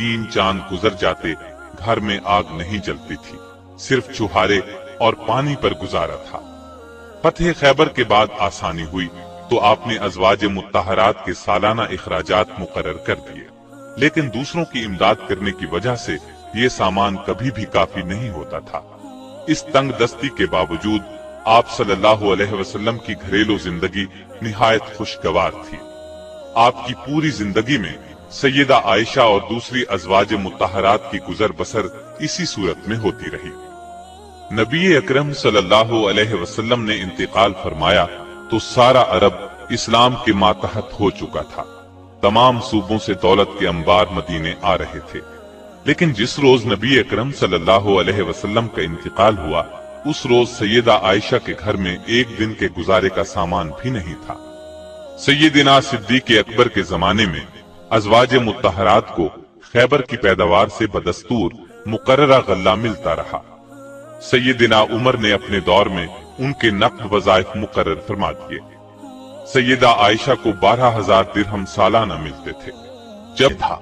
3 चांद गुजर जाते घर में आग नहीं जलती थी, सिर्फ चुहारे और पानी पर गुजारा था। फतह खैबर के बाद आसानी हुई तो आपने अज़वाज मुत्तहरात के सालाना इखराजात मुकर्रर कर दिए, लेकिन दूसरों की इमदाद करने की वजह से ये सामान कभी भी काफी नहीं होता था। इस तंग दस्ती के बावजूद आप सल्लल्लाहु अलैहि वसल्लम की घरेलू जिंदगी निहायत खुशगवार थी। आपकी पूरी जिंदगी में सैयदा आयशा और दूसरी अज़वाज मुत्तहरात की गुजर बसर इसी सूरत में होती रही। नबी अकरम सल्लल्लाहु अलैहि वसल्लम ने इंतकाल फरमाया तो सारा अरब इस्लाम के मातहत हो चुका था। तमाम सूबों से दौलत के अंबार मदीने आ रहे थे, लेकिन जिस रोज नबी अकरम सल्लल्लाहु अलैहि वसल्लम का इंतकाल हुआ उस रोज सैयदा आयशा के घर में एक दिन के गुजारे का सामान भी नहीं था। सैयदना सिद्दीक अकबर के जमाने में अज़वाज मुत्तहरात को खैबर की पैदावार से बदस्तूर मुकर्ररा गल्ला मिलता रहा। सैयदना उमर ने अपने दौर में उनके नक़्द वज़ाइफ मुकर्रर फरमा दिए। सैयदा आयशा को 12,000 दिरहम सालाना मिलते थे। जब था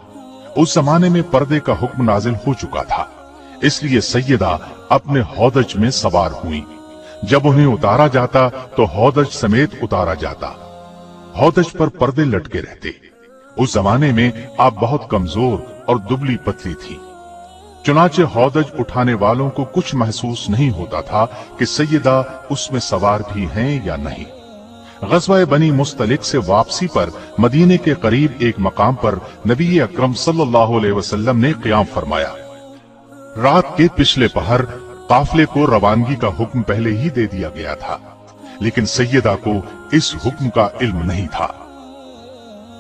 उस जमाने में पर्दे का हुक्म नाजिल हो चुका था, इसलिए सैयदा अपने हौदज में सवार हुई। जब उन्हें उतारा जाता तो हौदज समेत उतारा जाता। हौदज पर पर्दे लटके रहते। उस जमाने में आप बहुत कमजोर और दुबली पतली थी, चुनाचे हौदज उठाने वालों को कुछ महसूस नहीं होता था कि सैयदा उसमें सवार भी हैं या नहीं। ग़ज़वा बनी मुस्तलिक से वापसी पर मदीने के करीब एक मकाम पर नबी अकरम सल्लल्लाहु अलैहि वसल्लम ने क़याम फरमाया। रात के पिछले पहर काफिले को रवानगी का हुक्म पहले ही दे दिया गया था, लेकिन सैयदा को इस हुक्म का इल्म नहीं था।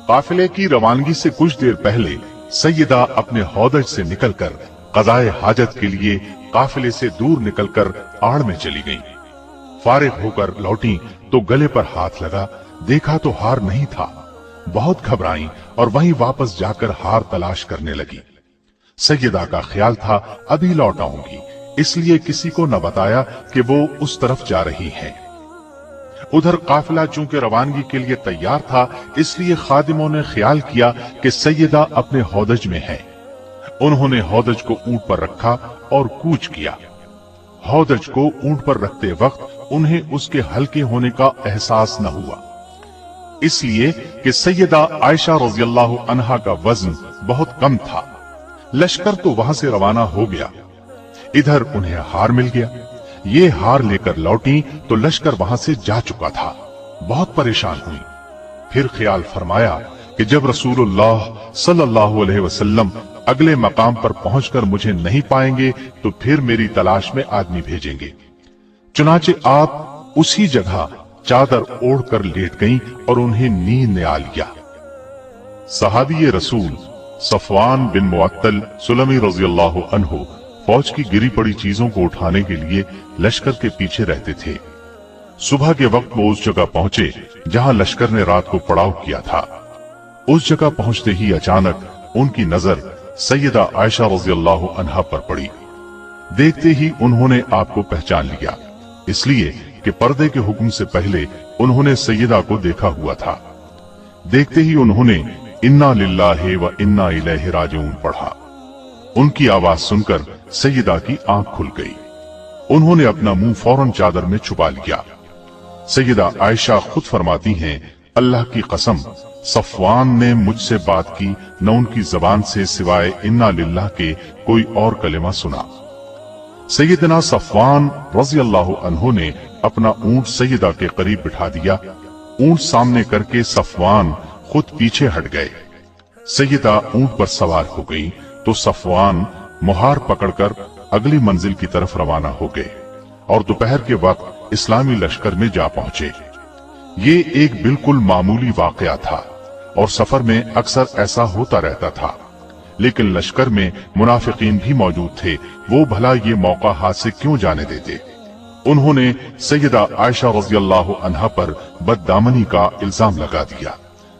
काफिले की रवानगी से कुछ देर पहले सैयदा अपने हौदज से निकलकर क़ज़ाए हाजत के लिए काफिले से दूर निकलकर आड़ में चली गईं। फारिग होकर लौटी तो गले पर हाथ लगा, देखा तो हार नहीं था। बहुत घबराई और वहीं वापस जाकर हार तलाश करने लगी। सैयदा का ख्याल था अभी लौट आऊंगी, इसलिए किसी को न बताया कि वो उस तरफ जा रही हैं। उधर काफिला चूंकि रवानगी के लिए तैयार था, इसलिए खादिमों ने ख्याल किया कि सैयदा अपने हौदज में है। उन्होंने हौदज को ऊंट पर रखा और कूच किया। हौदज को ऊंट पर रखते वक्त उन्हें उसके हल्के होने का एहसास न हुआ, इसलिए कि सैयदा आयशा रज़ियल्लाहु अन्हा का वजन बहुत कम था। लश्कर तो वहां से रवाना हो गया। इधर उन्हें हार मिल गया। ये हार लेकर लौटी तो लश्कर वहां से जा चुका था। बहुत परेशान हुई। फिर ख्याल फरमाया कि जब रसूलुल्लाह सल्लल्लाहु अलैहि वसल्लम अगले मकाम पर पहुंचकर मुझे नहीं पाएंगे तो फिर मेरी तलाश में आदमी भेजेंगे। चुनाचे आप उसी जगह चादर ओढ़कर लेट गईं और उन्हें नींद ने आ लिया। सहाबी रसूल सफवान बिन मुअत्तल सुलमी रज़ियल्लाहु अन्हु फौज की गिरी पड़ी चीजों को उठाने के लिए लश्कर के पीछे रहते थे। सुबह के वक्त वो उस जगह पहुंचे जहां लश्कर ने रात को पड़ाव किया था। उस जगह पहुंचते ही अचानक उनकी नजर सैयदा आयशा रज़ियल्लाहु अन्हा पर पड़ी। देखते ही उन्होंने आपको पहचान लिया, इसलिए कि पर्दे के हुक्म से पहले उन्होंने सैयदा को देखा हुआ था। देखते ही उन्होंने इन्ना लिल्लाहि व इन्ना इलैहि राजिऊन पढ़ा। उनकी आवाज सुनकर सैयदा की आंख खुल गई। उन्होंने अपना मुंह फौरन चादर में छुपा लिया। सैयदा आयशा खुद फरमाती हैं, अल्लाह की कसम, सफवान ने मुझसे बात की, न उनकी जबान से सिवाय इन्ना लिल्लाह के कोई और कलिमा सुना। सैयदना सफवान रज़ियल्लाहु अन्हु ने अपना ऊंट सैयदा के करीब बिठा दिया। ऊंट सामने करके सफवान खुद पीछे हट गए। सैयदा ऊंट पर सवार हो गई तो सफवान मुहार पकड़कर अगली मंजिल की तरफ रवाना हो गए और दोपहर के वक्त इस्लामी लश्कर में जा पहुंचे। ये एक बिल्कुल मामूली वाकया था और सफर में अक्सर ऐसा होता रहता था, लेकिन लश्कर में मुनाफिकीन भी मौजूद थे। वो भला ये मौका हाथ से क्यों जाने देते। उन्होंने सैयदा आयशा रज़ियल्लाहु अन्हा पर बददामनी का इल्जाम लगा दिया।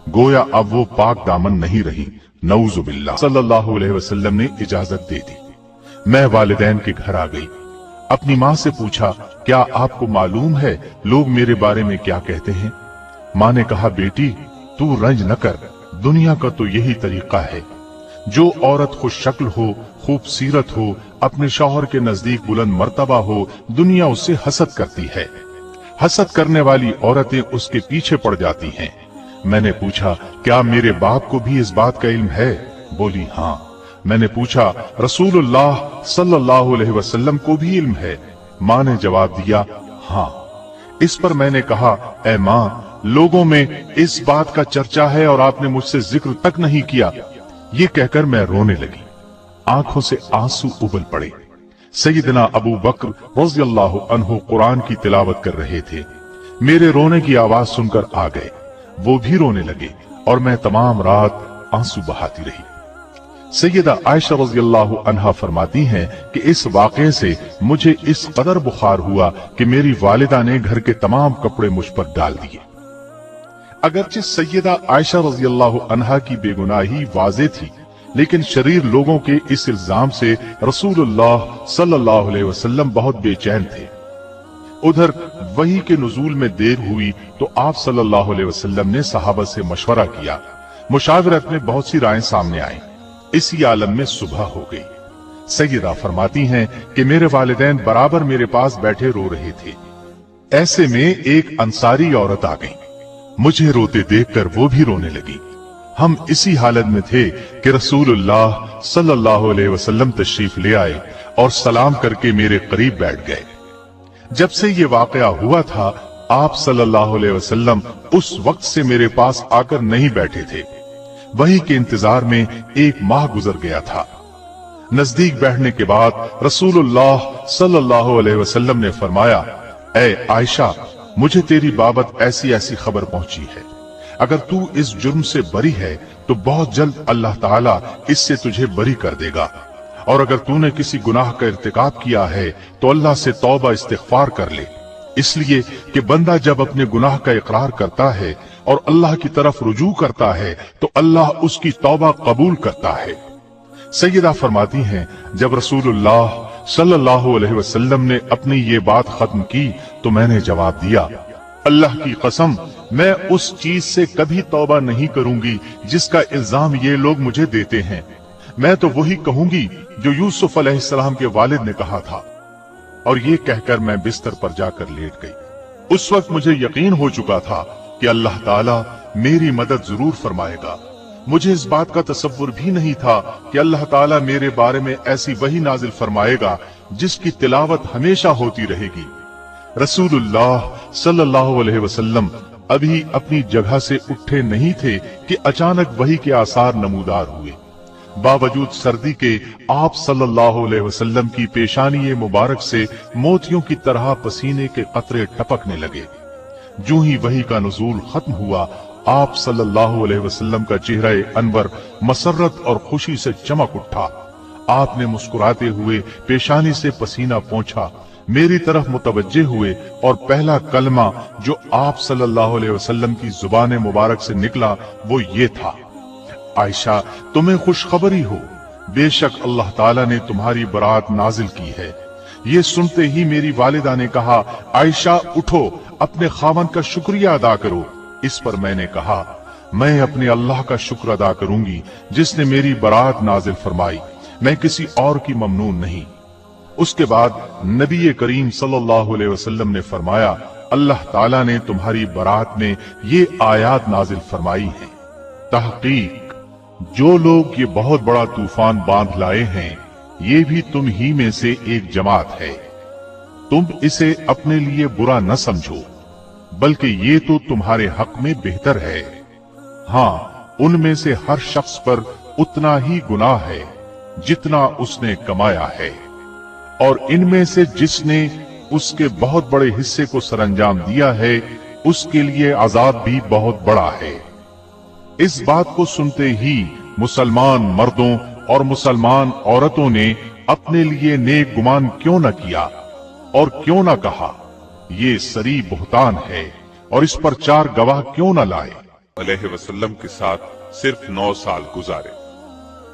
गोया अब वो पाक दामन नहीं रही। नऊज़ु बिल्लाह। सल्लल्लाहु अलैहि वसल्लम ने इजाजत दे दी। मैं वालिदैन के घर आ गई। अपनी माँ से पूछा, क्या आपको मालूम है लोग मेरे बारे में क्या कहते हैं? माँ ने कहा, बेटी तू रंज न कर, दुनिया का तो यही तरीका है। जो औरत खुश शक्ल हो, खूबसूरत हो, अपने शौहर के नजदीक बुलंद मर्तबा हो, दुनिया उससे हसद करती है। हसद करने वाली औरतें उसके पीछे पड़ जाती हैं। मैंने पूछा, क्या मेरे बाप को भी इस बात का इल्म है? बोली, हाँ। मैंने पूछा, रसूलुल्लाह सल्लल्लाहु अलैहि वसल्लम को भी इल्म है? माँ ने जवाब दिया, हाँ। इस पर मैंने कहा, ऐ माँ, लोगों में इस बात का चर्चा है और आपने मुझसे जिक्र तक नहीं किया। ये कहकर मैं रोने लगी। आंखों से आंसू उबल पड़े। सैयदना अबू बकर रज़ियल्लाहु अन्हु कुरान की तिलावत कर रहे थे। मेरे रोने की आवाज सुनकर आ गए। वो भी रोने लगे और मैं तमाम रात आंसू बहाती रही। सैयदा आयशा रज़ियल्लाहु अन्हा फरमाती हैं कि इस वाक़े से मुझे इस कदर बुखार हुआ कि मेरी वालिदा ने घर के तमाम कपड़े मुझ पर डाल दिए। अगरचे सैयदा आयशा रज़ियल्लाहु अन्हा की बेगुनाही वाज़े थी, लेकिन शरीर लोगों के इस इल्जाम से रसूलुल्लाह सल्लल्लाहु अलैहि वसल्लम बहुत बेचैन थे। उधर वही के नुज़ूल में देर हुई तो आप सल्लल्लाहु अलैहि वसल्लम ने सहाबा से मशवरा किया। मुशावरत में बहुत सी रायें सामने आई। इसी आलम में सुबह हो गई। सैयदा फरमाती हैं कि मेरे वालिदैन बराबर मेरे पास बैठे रो रहे थे। ऐसे में एक अंसारी औरत आ गई। मुझे रोते देखकर वो भी रोने लगी। हम इसी हालत में थे कि रसूलुल्लाह सल्लल्लाहु अलैहि वसल्लम तशरीफ ले आए और सलाम करके मेरे करीब बैठ गए। जब से ये वाकया हुआ था, आप सल्लल्लाहु अलैहि वसल्लम उस वक्त से मेरे पास आकर नहीं बैठे थे। वही के इंतजार में एक माह गुजर गया था। नजदीक बैठने के बाद रसूलुल्लाह सल्लल्लाहु अलैहि वसल्लम ने फरमाया, ऐ आयशा, मुझे तेरी बाबत ऐसी ऐसी खबर पहुंची है। अगर तू इस जुर्म से बरी है तो बहुत जल्द अल्लाह ताला इससे तुझे बरी कर देगा, और अगर तूने किसी गुनाह का इर्तिकाब किया है तो अल्लाह से तौबा इस्तिगफार कर ले। इसलिए कि बंदा जब अपने गुनाह का इकरार करता है और अल्लाह की तरफ रुजू करता है तो अल्लाह उसकी तौबा कबूल करता है। सैयदा फरमाती हैं, जब रसूलुल्लाह सल्लल्लाहु अलैहि वसल्लम ने अपनी ये बात खत्म की तो मैंने जवाब दिया, अल्लाह की कसम, मैं उस चीज से कभी तौबा नहीं करूंगी जिसका इल्जाम ये लोग मुझे देते हैं। मैं तो वही कहूंगी जो यूसुफ अलैहिस्सलाम के वालिद ने कहा था। और ये कहकर मैं बिस्तर पर जाकर लेट गई। उस वक्त मुझे यकीन हो चुका था कि अल्लाह ताला मेरी मदद जरूर फरमाएगा। मुझे इस बात का तसव्वुर भी नहीं था कि अल्लाह ताला मेरे बारे में ऐसी वही नाजिल फरमाएगा जिसकी तिलावत हमेशा होती रहेगी। रसूलुल्लाह सल्लल्लाहु अलैहि वसल्लम अभी अपनी जगह से उठे नहीं थे कि अचानक वही के आसार नमूदार हुए। बावजूद सर्दी के आप सल्लल्लाहु अलैहि वसल्लम की पेशानी मुबारक से मोतियों की तरह पसीने के कतरे टपकने लगे। जो ही वही का नुज़ूल खत्म हुआ, आप सल्लल्लाहु अलैहि वसल्लम का चेहरा अनवर मसरत और खुशी से चमक उठा। आपने मुस्कुराते हुए पेशानी से पसीना पोंछा, मेरी तरफ मुतवज्जे हुए और पहला कलमा जो आप सल्लल्लाहु अलैहि वसल्लम की जुबान मुबारक से निकला वो ये था, आयशा, तुम्हें खुशखबरी हो, बेशक अल्लाह ताला ने तुम्हारी बरात नाजिल की है। ये सुनते ही मेरी वालिदा ने कहा, आयशा उठो, अपने खावंद का शुक्रिया अदा करो। इस पर मैंने कहा, मैं अपने अल्लाह का शुक्र अदा करूंगी जिसने मेरी बरात नाजिल फरमाई, मैं किसी और की ममनून नहीं। उसके बाद नबी करीम सल्लल्लाहु अलैहि वसल्लम ने फरमाया, अल्लाह ताला ने तुम्हारी बरात में ये आयात नाजिल फरमाई है, तहकीक जो लोग ये बहुत बड़ा तूफान बांध लाए हैं, ये भी तुम ही में से एक जमात है। तुम इसे अपने लिए बुरा न समझो, बल्कि ये तो तुम्हारे हक में बेहतर है। हाँ, उनमें से हर शख्स पर उतना ही गुनाह है जितना उसने कमाया है, और इनमें से जिसने उसके बहुत बड़े हिस्से को सरंजाम दिया है उसके लिए अजाब भी बहुत बड़ा है। इस बात को सुनते ही मुसलमान मर्दों और मुसलमान औरतों ने अपने लिए नेक गुमान क्यों न किया और क्यों न कहा, ये सरी बुहतान है, और इस पर 4 गवाह क्यों न लाए। अलैहि वसल्लम के साथ सिर्फ 9 साल गुजारे।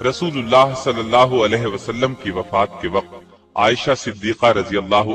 रसूलुल्लाह सल्लल्लाहु अलैहि वसल्लम की वफात के वक्त आयशा सिद्दीका रज़ियल्लाहु